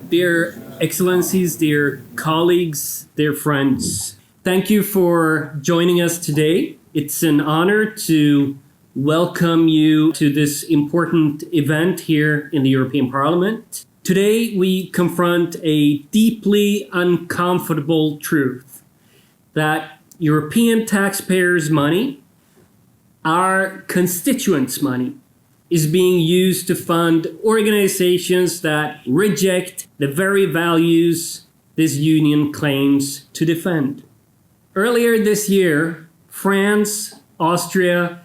Dear Excellencies, dear colleagues, dear friends, thank you for joining us today. It's an honor to welcome you to this important event here in the European Parliament. Today, we confront a deeply uncomfortable truth that European taxpayers' money, our constituents' money, is being used to fund organizations that reject the very values this union claims to defend. Earlier this year, France, Austria,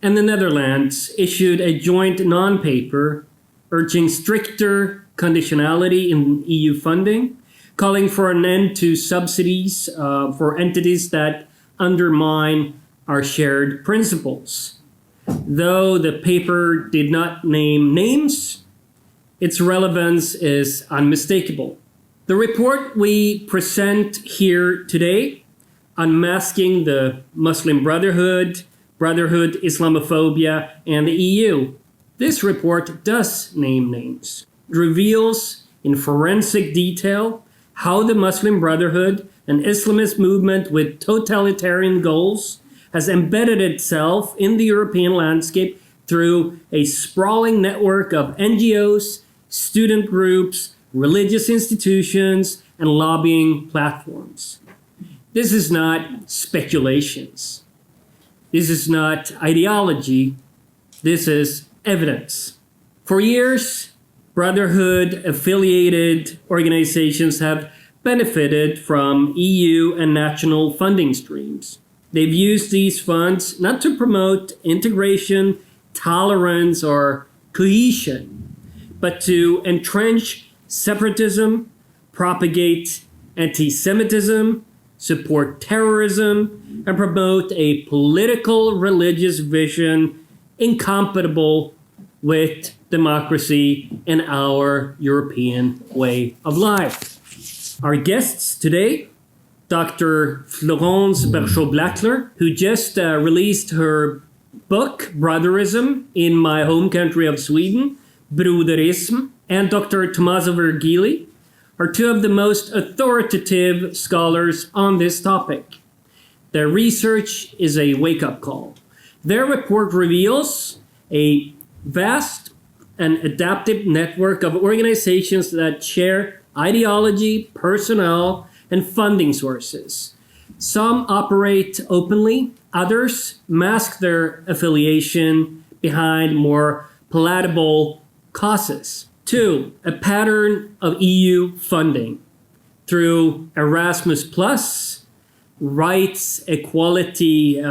and the Netherlands issued a joint non-paper urging stricter conditionality in EU funding, calling for an end to subsidies for entities that undermine our shared principles. Though the paper did not name names, its relevance is unmistakable. The report we present here today, Unmasking the Muslim Brotherhood, Islamophobia, and the EU. This report does name names. It reveals in forensic detail how the Muslim Brotherhood, an Islamist movement with totalitarian goals, has embedded itself in the European landscape through a sprawling network of NGOs, student groups, religious institutions, and lobbying platforms. This is not speculations. This is not ideology. This is evidence. For years, Brotherhood-affiliated organizations have benefited from EU and national funding streams. They've used these funds not to promote integration, tolerance, or cohesion, but to entrench separatism, propagate anti-Semitism, support terrorism, and promote a political religious vision incompatible with democracy and our European way of life. Our guests today, Dr. Florence Berchot-Blackler, who just released her book, Brotherism, in my home country of Sweden, Brotherism, and Dr. Tommaso Virgili, are two of the most authoritative scholars on this topic. Their research is a wake-up call. Their report reveals a vast and adaptive network of organizations that share ideology, personnel, and funding sources. Some operate openly, others mask their affiliation behind more palatable causes. 2, a pattern of EU funding through Erasmus+, rights, equality,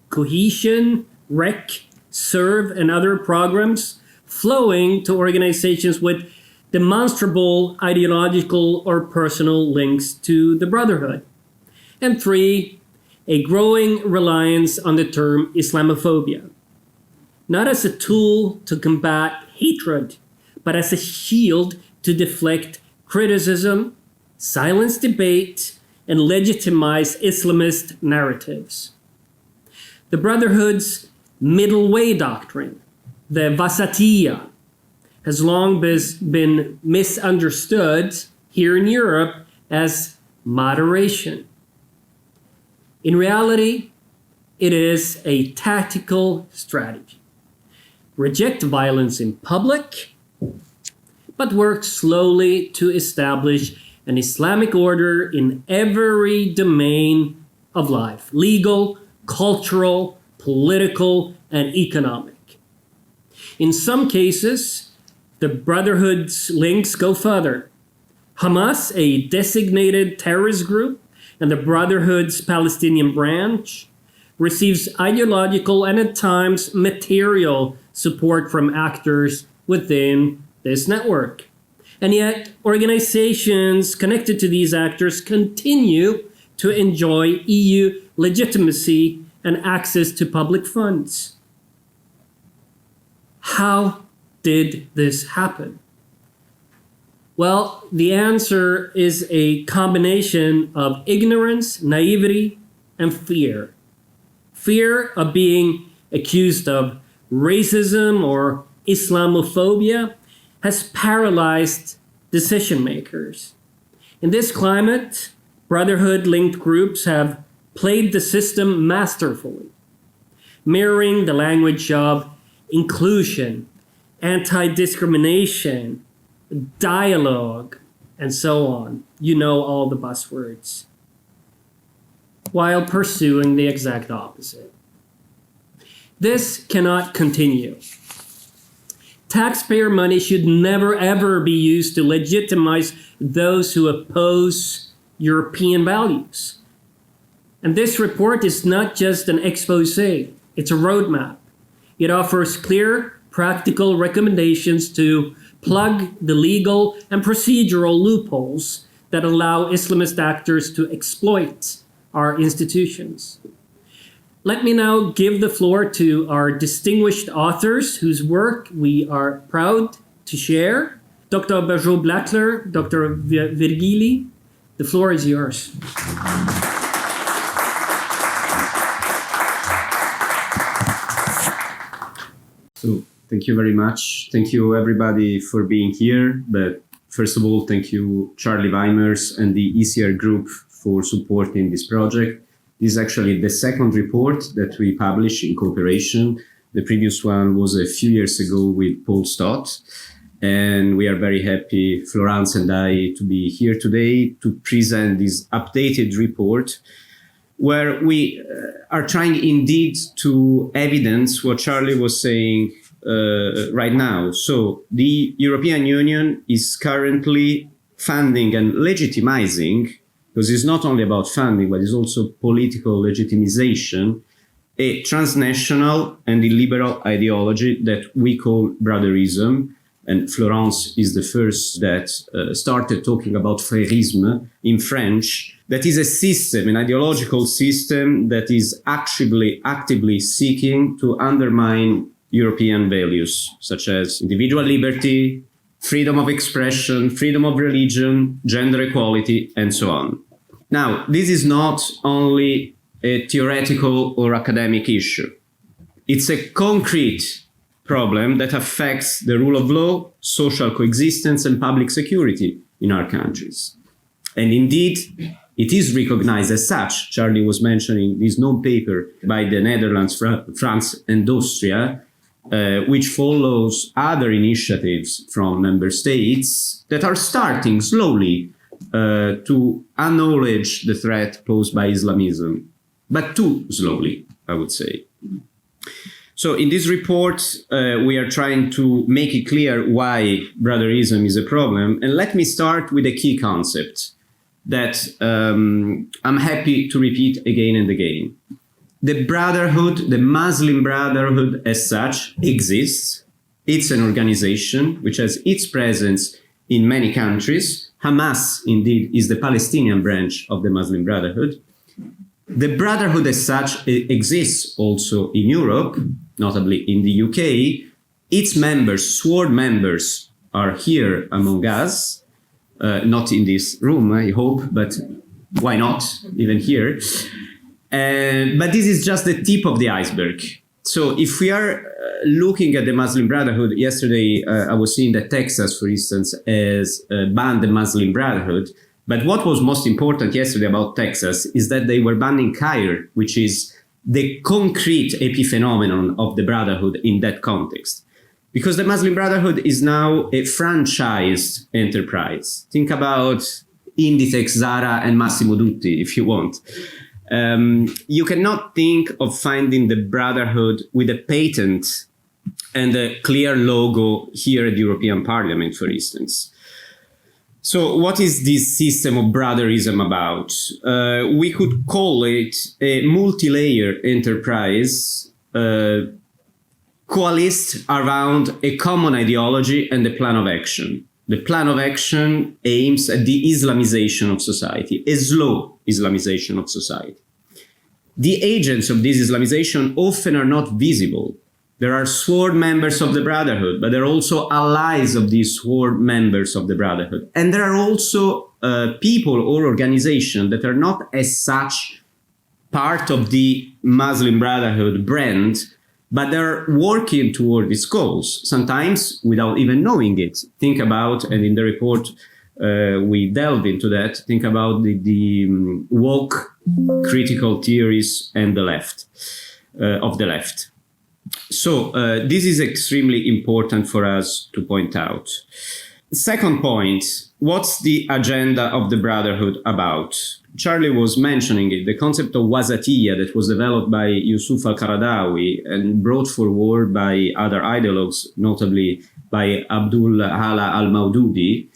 cohesion, REC, SERVE, and other programs flowing to organizations with demonstrable ideological or personal links to the Brotherhood. And 3, a growing reliance on the term Islamophobia, not as a tool to combat hatred, but as a shield to deflect criticism, silence debate, and legitimize Islamist narratives. The Brotherhood's middle way doctrine, the Wasatiyya, has long been misunderstood here in Europe as moderation. In reality, it is a tactical strategy. Reject violence in public, but work slowly to establish an Islamic order in every domain of life: legal, cultural, political, and economic. In some cases, the Brotherhood's links go further. Hamas, a designated terrorist group, and the Brotherhood's Palestinian branch receives ideological and at times material support from actors within this network. And yet, organizations connected to these actors continue to enjoy EU legitimacy and access to public funds. How did this happen? Well, the answer is a combination of ignorance, naivety, and fear. Fear of being accused of racism or Islamophobia has paralyzed decision makers. In this climate, Brotherhood-linked groups have played the system masterfully, mirroring the language of inclusion, anti-discrimination, dialogue, and so on. You know all the buzzwords, while pursuing the exact opposite. This cannot continue. Taxpayer money should never ever be used to legitimize those who oppose European values. And this report is not just an expose, it's a roadmap. It offers clear, practical recommendations to plug the legal and procedural loopholes that allow Islamist actors to exploit our institutions. Let me now give the floor to our distinguished authors whose work we are proud to share. Dr. Bergeau-Blackler, Dr. Virgili, the floor is yours. So thank you very much. Thank you everybody for being here. But first of all, thank you Charlie Weimers and the ECR group for supporting this project. This is actually the second report that we publish in cooperation. The previous one was a few years ago with Paul Stott. And we are very happy, Florence and I, to be here today to present this updated report where we are trying indeed to evidence what Charlie was saying right now. So the European Union is currently funding and legitimizing, because it's not only about funding, but it's also political legitimization, a transnational and illiberal ideology that we call brotherism. And Florence is the first that started talking about frérisme in French. That is a system, an ideological system that is actively seeking to undermine European values, such as individual liberty, freedom of expression, freedom of religion, gender equality, and so on. Now, this is not only a theoretical or academic issue. It's a concrete problem that affects the rule of law, social coexistence, and public security in our countries. And indeed, it is recognized as such. Charlie was mentioning this non-paper by the Netherlands, France, and Austria, which follows other initiatives from member states that are starting slowly to acknowledge the threat posed by Islamism, but too slowly, I would say. So in this report, we are trying to make it clear why brotherism is a problem. And let me start with a key concept that I'm happy to repeat again and again. The Brotherhood, the Muslim Brotherhood as such, exists. It's an organization which has its presence in many countries. Hamas, indeed, is the Palestinian branch of the Muslim Brotherhood. The Brotherhood as such exists also in Europe, notably in the UK. Its members, sworn members, are here among us, not in this room, I hope, but why not, even here. But this is just the tip of the iceberg. So if we are looking at the Muslim Brotherhood, yesterday I was seeing that Texas, for instance, has banned the Muslim Brotherhood. But what was most important yesterday about Texas is that they were banning Cairo, which is the concrete epiphenomenon of the Brotherhood in that context. Because the Muslim Brotherhood is now a franchised enterprise. Think about Inditex, Zara, and Massimo Dutti, if you want. You cannot think of finding the Brotherhood with a patent and a clear logo here at the European Parliament, for instance. So what is this system of brotherism about? We could call it a multi-layer enterprise coalesced around a common ideology and a plan of action. The plan of action aims at the Islamization of society, a slow Islamization of society. The agents of this Islamization often are not visible. There are sworn members of the Brotherhood, but there are also allies of these sworn members of the Brotherhood. And there are also people or organizations that are not as such part of the Muslim Brotherhood brand, but they're working toward these goals, sometimes without even knowing it. Think about, and in the report we delve into that, think about the woke critical theories and the left, of the left. So this is extremely important for us to point out. Second point, what's the agenda of the Brotherhood about? Charlie was mentioning it, the concept of wasatiyya that was developed by Yusuf al-Qaradawi and brought forward by other ideologues, notably by Abdul Hala al-Maududi.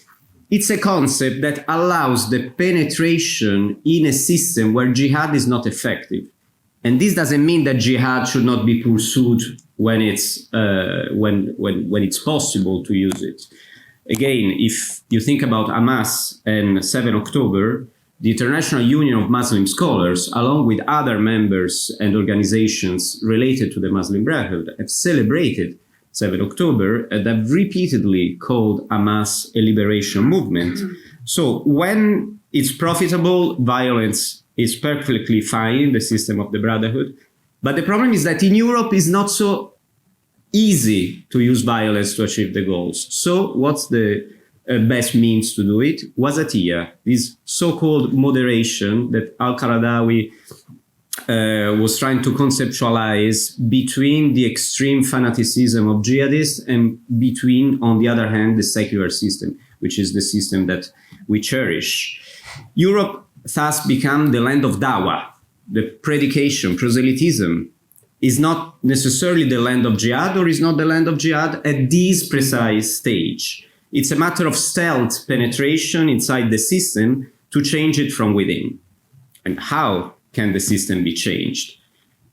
It's a concept that allows the penetration in a system where jihad is not effective. And this doesn't mean that jihad should not be pursued when it's possible to use it. Again, if you think about Hamas and 7 October, the International Union of Muslim Scholars, along with other members and organizations related to the Muslim Brotherhood, have celebrated 7 October and have repeatedly called Hamas a liberation movement. So when it's profitable, violence is perfectly fine in the system of the Brotherhood. But the problem is that in Europe it's not so easy to use violence to achieve the goals. So what's the best means to do it? Wasatiyya, this so-called moderation that al-Qaradawi was trying to conceptualize between the extreme fanaticism of jihadists and between, on the other hand, the secular system, which is the system that we cherish. Europe thus become the land of dawah. The predication, proselytism, is not necessarily the land of jihad, or is not the land of jihad at this precise stage. It's a matter of stealth penetration inside the system to change it from within. And how can the system be changed?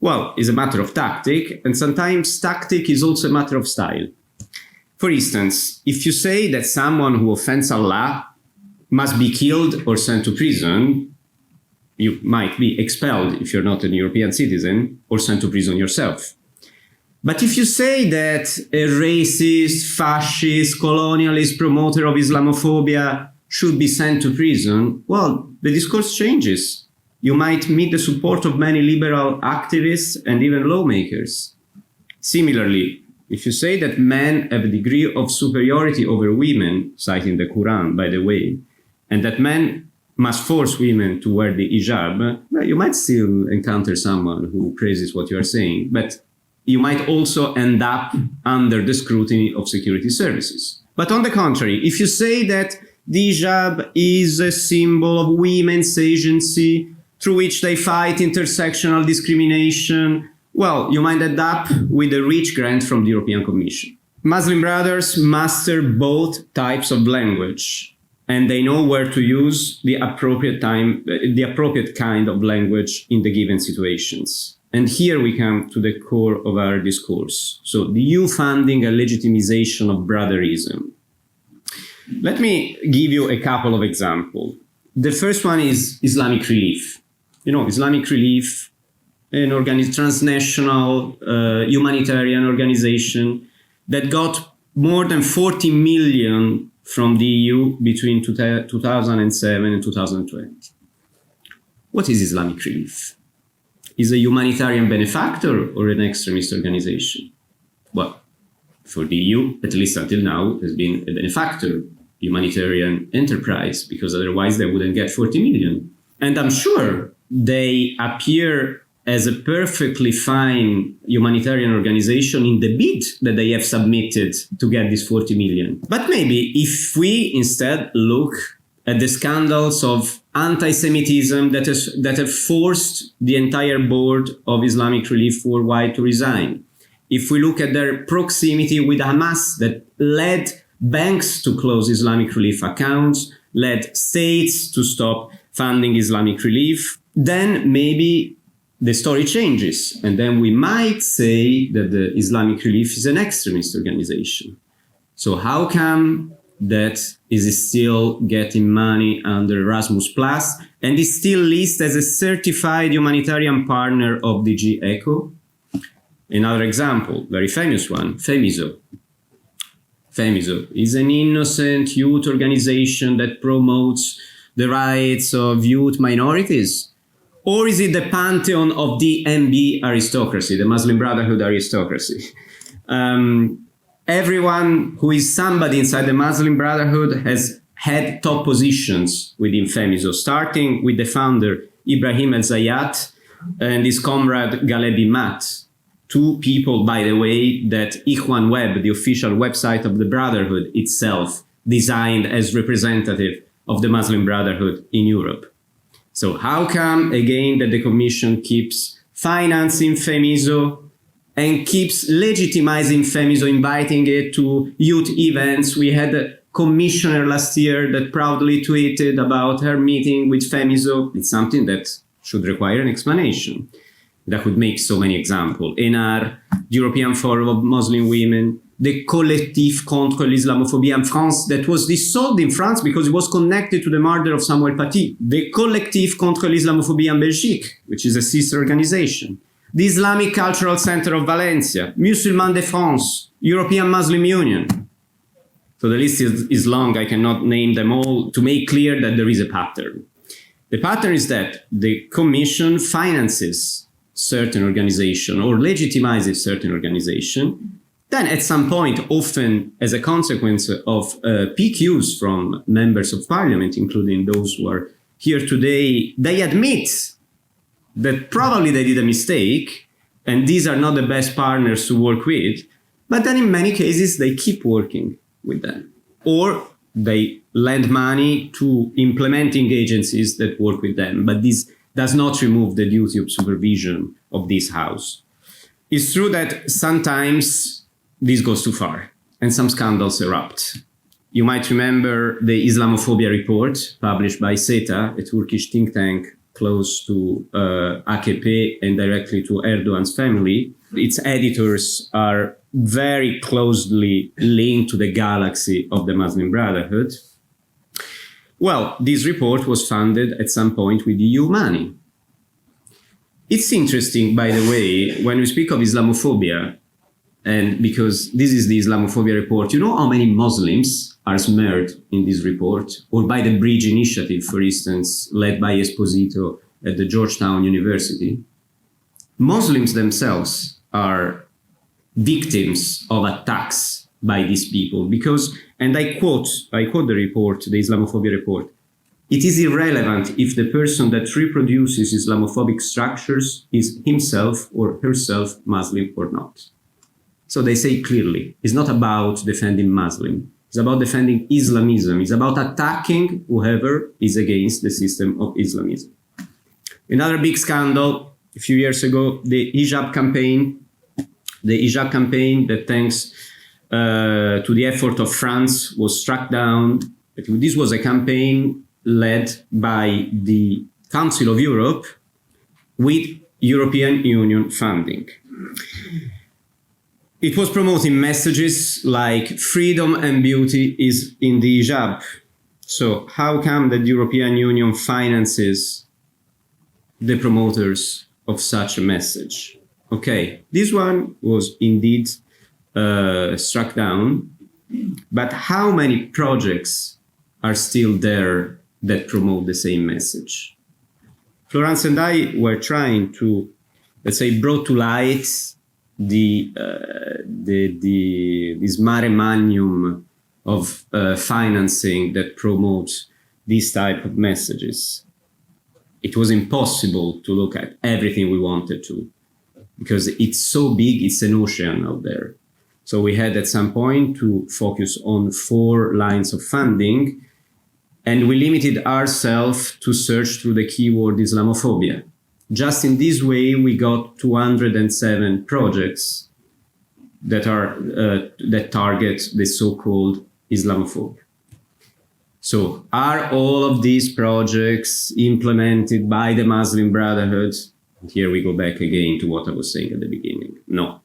Well, it's a matter of tactic, and sometimes tactic is also a matter of style. For instance, if you say that someone who offends Allah must be killed or sent to prison, you might be expelled if you're not a European citizen, or sent to prison yourself. But if you say that a racist, fascist, colonialist promoter of Islamophobia should be sent to prison, well, the discourse changes. You might meet the support of many liberal activists and even lawmakers. Similarly, if you say that men have a degree of superiority over women, citing the Quran, by the way, and that men must force women to wear the hijab, well, you might still encounter someone who praises what you are saying, but you might also end up under the scrutiny of security services. But on the contrary, if you say that the hijab is a symbol of women's agency through which they fight intersectional discrimination, well, you might end up with a rich grant from the European Commission. Muslim brothers master both types of language, and they know where to use the appropriate kind of language in the given situations. And here we come to the core of our discourse. So the EU funding and legitimization of brotherism. Let me give you a couple of examples. The first one is Islamic Relief. You know, Islamic Relief, an transnational humanitarian organization that got more than 40 million from the EU between 2007 and 2020. What is Islamic Relief? Is a humanitarian benefactor or an extremist organization? Well, for the EU, at least until now, has been a benefactor, humanitarian enterprise, because otherwise they wouldn't get 40 million. And I'm sure they appear as a perfectly fine humanitarian organization in the bid that they have submitted to get this 40 million. But maybe if we instead look at the scandals of anti-Semitism that have forced the entire board of Islamic Relief Worldwide to resign, if we look at their proximity with Hamas that led banks to close Islamic Relief accounts, led states to stop funding Islamic Relief, then maybe the story changes. And then we might say that the Islamic Relief is an extremist organization. So how come that is still getting money under Erasmus Plus and is still listed as a certified humanitarian partner of DG ECHO? Another example, very famous one, Femiso. Femiso is an innocent youth organization that promotes the rights of youth minorities. Or is it the pantheon of the MB aristocracy, the Muslim Brotherhood aristocracy? Everyone who is somebody inside the Muslim Brotherhood has had top positions within Femiso, starting with the founder Ibrahim El-Zayat and his comrade Galebi Mat. Two people, by the way, that Ikhwan Web, the official website of the Brotherhood itself, designed as representative of the Muslim Brotherhood in Europe. So how come, again, that the Commission keeps financing Femiso and keeps legitimizing Femiso, inviting it to youth events? We had a commissioner last year that proudly tweeted about her meeting with Femiso. It's something that should require an explanation. That could make so many examples. ENAR, European Forum of Muslim Women, the Collectif contre l'Islamophobia in France that was dissolved in France because it was connected to the murder of Samuel Paty. The Collectif contre l'Islamophobia in Belgique, which is a sister organization. The Islamic Cultural Center of Valencia, Musulmans de France, European Muslim Union. So the list is long, I cannot name them all, to make clear that there is a pattern. The pattern is that the Commission finances certain organization or legitimizes certain organization. Then at some point, often as a consequence of PQs from members of parliament, including those who are here today, they admit that probably they did a mistake and these are not the best partners to work with. But then in many cases, they keep working with them. Or they lend money to implementing agencies that work with them. But this does not remove the duty of supervision of this house. It's true that sometimes this goes too far and some scandals erupt. You might remember the Islamophobia report published by SETA, a Turkish think tank close to AKP and directly to Erdogan's family. Its editors are very closely linked to the galaxy of the Muslim Brotherhood. Well, this report was funded at some point with EU money. It's interesting, by the way, when we speak of Islamophobia, and because this is the Islamophobia report, you know how many Muslims are smeared in this report? Or by the Bridge Initiative, for instance, led by Esposito at the Georgetown University. Muslims themselves are victims of attacks by these people because, and I quote the report, the Islamophobia report, it is irrelevant if the person that reproduces Islamophobic structures is himself or herself Muslim or not. So they say clearly, it's not about defending Muslim, it's about defending Islamism, it's about attacking whoever is against the system of Islamism. Another big scandal a few years ago, the hijab campaign that thanks to the effort of France was struck down. This was a campaign led by the Council of Europe with European Union funding. It was promoting messages like freedom and beauty is in the hijab. So how come that the European Union finances the promoters of such a message? Okay, this one was indeed struck down, but how many projects are still there that promote the same message? Florence and I were trying to, let's say, brought to light this mare magnum of financing that promotes these type of messages. It was impossible to look at everything we wanted to, because it's so big, it's an ocean out there. So we had at some point to focus on 4 lines of funding, and we limited ourselves to search through the keyword Islamophobia. Just in this way, we got 207 projects that are that target the so-called Islamophobia. So are all of these projects implemented by the Muslim Brotherhood? Here we go back again to what I was saying at the beginning. No,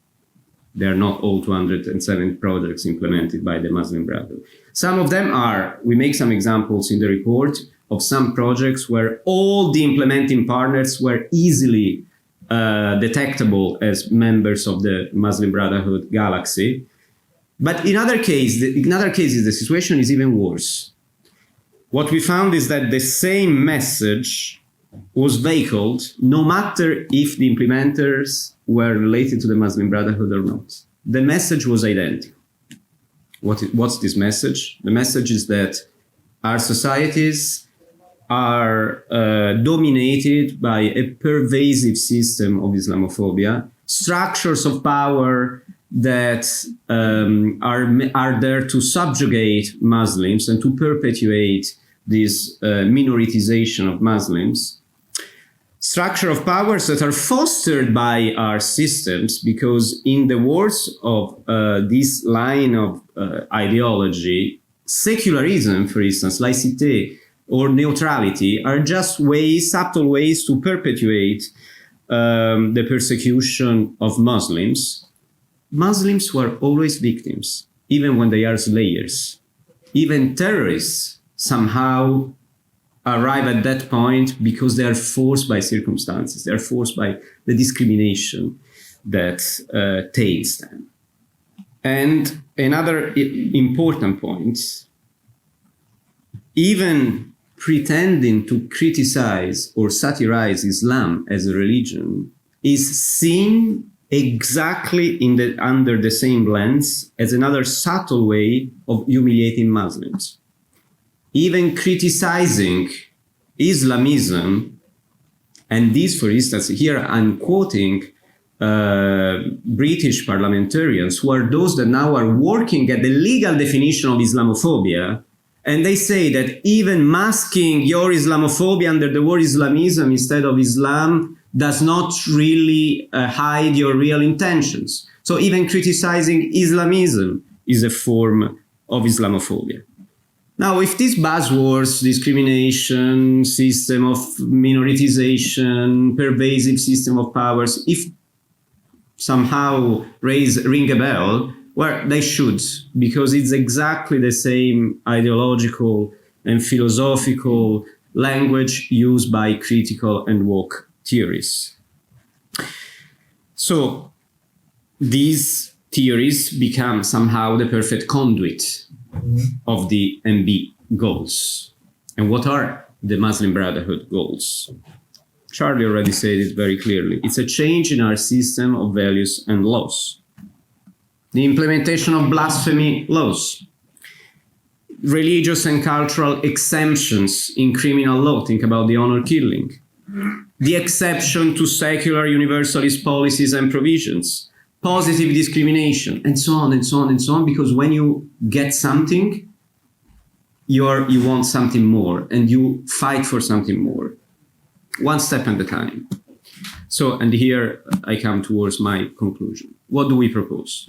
they are not all 207 projects implemented by the Muslim Brotherhood. Some of them are. We make some examples in the report of some projects where all the implementing partners were easily detectable as members of the Muslim Brotherhood galaxy. But in other cases, the situation is even worse. What we found is that the same message was veiculed no matter if the implementers were related to the Muslim Brotherhood or not. The message was identical. What's this message? The message is that our societies are dominated by a pervasive system of Islamophobia, structures of power that are there to subjugate Muslims and to perpetuate this minoritization of Muslims. Structure of powers that are fostered by our systems, because in the words of this line of ideology, secularism, for instance, laicite or neutrality, are just ways, subtle ways to perpetuate the persecution of Muslims. Muslims who are always victims, even when they are slayers. Even terrorists somehow arrive at that point because they are forced by circumstances, they are forced by the discrimination that taints them. And another important point, even pretending to criticize or satirize Islam as a religion is seen exactly under the same lens as another subtle way of humiliating Muslims. Even criticizing Islamism, and this, for instance, here I'm quoting British parliamentarians who are those that now are working at the legal definition of Islamophobia, and they say that even masking your Islamophobia under the word Islamism instead of Islam does not really hide your real intentions. So even criticizing Islamism is a form of Islamophobia. Now, if these buzzwords, discrimination, system of minoritization, pervasive system of powers, if somehow ring a bell, well, they should, because it's exactly the same ideological and philosophical language used by critical and woke theories. So these theories become somehow the perfect conduit of the MB goals. And what are the Muslim Brotherhood goals? Charlie already said it very clearly. It's a change in our system of values and laws. The implementation of blasphemy laws. Religious and cultural exemptions in criminal law. Think about the honor killing. The exception to secular universalist policies and provisions, positive discrimination, and so on and so on and so on, because when you get something, you want something more, and you fight for something more, one step at a time. So, and here I come towards my conclusion. What do we propose?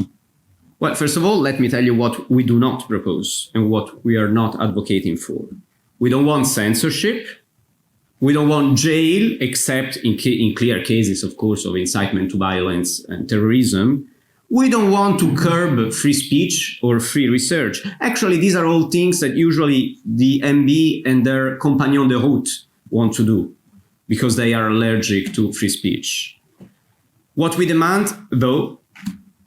Well, first of all, let me tell you what we do not propose and what we are not advocating for. We don't want censorship. We don't want jail, except in clear cases, of course, of incitement to violence and terrorism. We don't want to curb free speech or free research. Actually, these are all things that usually the MB and their compagnon de route want to do, because they are allergic to free speech. What we demand, though,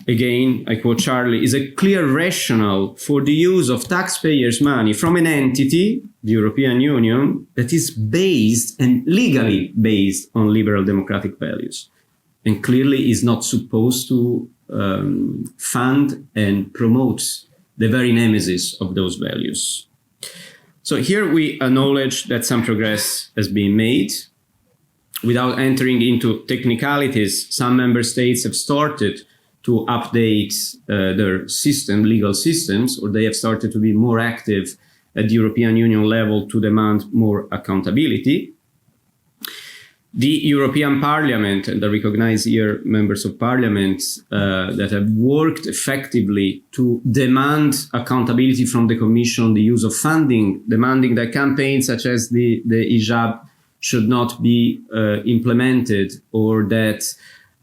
again, I quote Charlie, is a clear rationale for the use of taxpayers' money from an entity, the European Union, that is based and legally based on liberal democratic values, and clearly is not supposed to fund and promote the very nemesis of those values. So here we acknowledge that some progress has been made. Without entering into technicalities, some member states have started to update their legal systems, or they have started to be more active at the European Union level to demand more accountability. The European Parliament, and I recognize here members of Parliament that have worked effectively to demand accountability from the Commission on the use of funding, demanding that campaigns such as the hijab should not be implemented, or that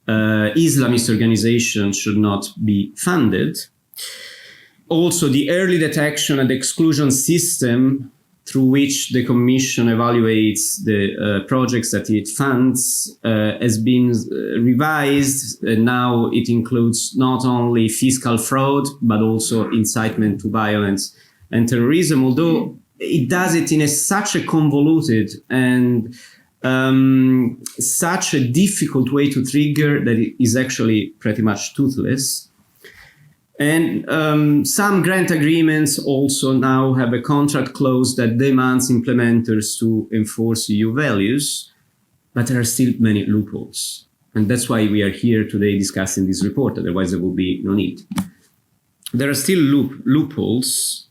Islamist organizations should not be funded. Also, the early detection and exclusion system through which the Commission evaluates the projects that it funds has been revised. Now it includes not only fiscal fraud, but also incitement to violence and terrorism, although it does it in such a convoluted and such a difficult way to trigger that it is actually pretty much toothless. And some grant agreements also now have a contract clause that demands implementers to enforce EU values, but there are still many loopholes. And that's why we are here today discussing this report, otherwise there will be no need. There are still loopholes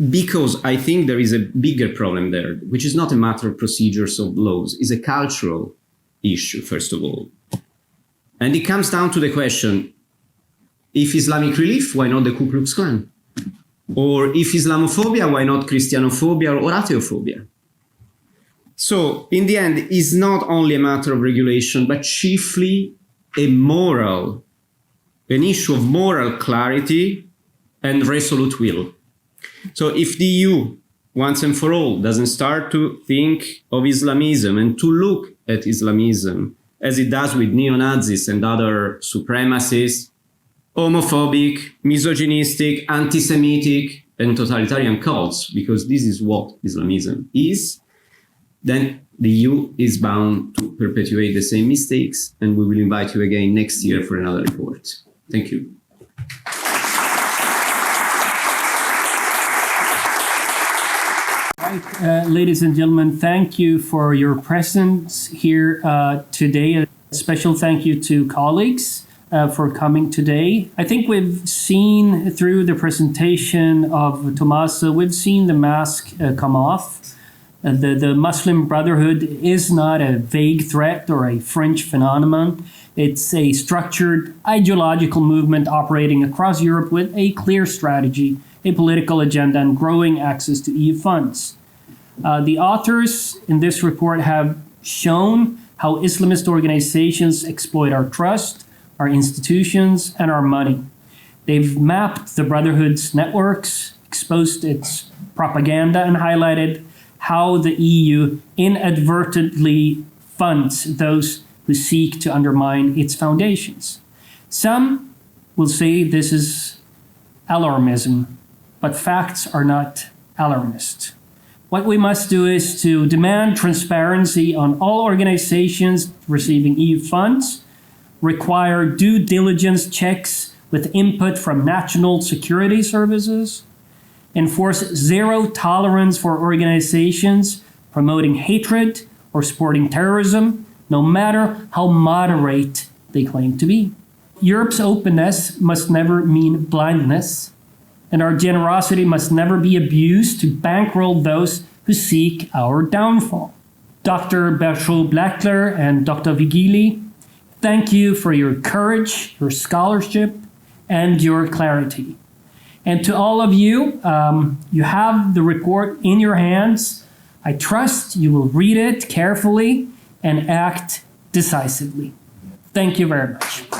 because I think there is a bigger problem there, which is not a matter of procedures of laws, it's a cultural issue, first of all. And it comes down to the question, if Islamic relief, why not the Ku Klux Klan? Or if Islamophobia, why not Christianophobia or atheophobia? So in the end, it's not only a matter of regulation, but chiefly an issue of moral clarity and resolute will. So if the EU, once and for all, doesn't start to think of Islamism and to look at Islamism as it does with neo-Nazis and other supremacists, homophobic, misogynistic, anti-Semitic, and totalitarian cults, because this is what Islamism is, then the EU is bound to perpetuate the same mistakes, and we will invite you again next year for another report. Thank you. Ladies and gentlemen, thank you for your presence here today. A special thank you to colleagues for coming today. I think we've seen through the presentation of Tommaso, we've seen the mask come off. The Muslim Brotherhood is not a vague threat or a fringe phenomenon. It's a structured ideological movement operating across Europe with a clear strategy, a political agenda, and growing access to EU funds. The authors in this report have shown how Islamist organizations exploit our trust, our institutions, and our money. They've mapped the Brotherhood's networks, exposed its propaganda, and highlighted how the EU inadvertently funds those who seek to undermine its foundations. Some will say this is alarmism, but facts are not alarmist. What we must do is to demand transparency on all organizations receiving EU funds, require due diligence checks with input from national security services, enforce zero tolerance for organizations promoting hatred or supporting terrorism, no matter how moderate they claim to be. Europe's openness must never mean blindness, and our generosity must never be abused to bankroll those who seek our downfall. Dr. Berchaud-Blackler and Dr. Vigili, thank you for your courage, your scholarship, and your clarity. And to all of you, you have the report in your hands. I trust you will read it carefully and act decisively. Thank you very much.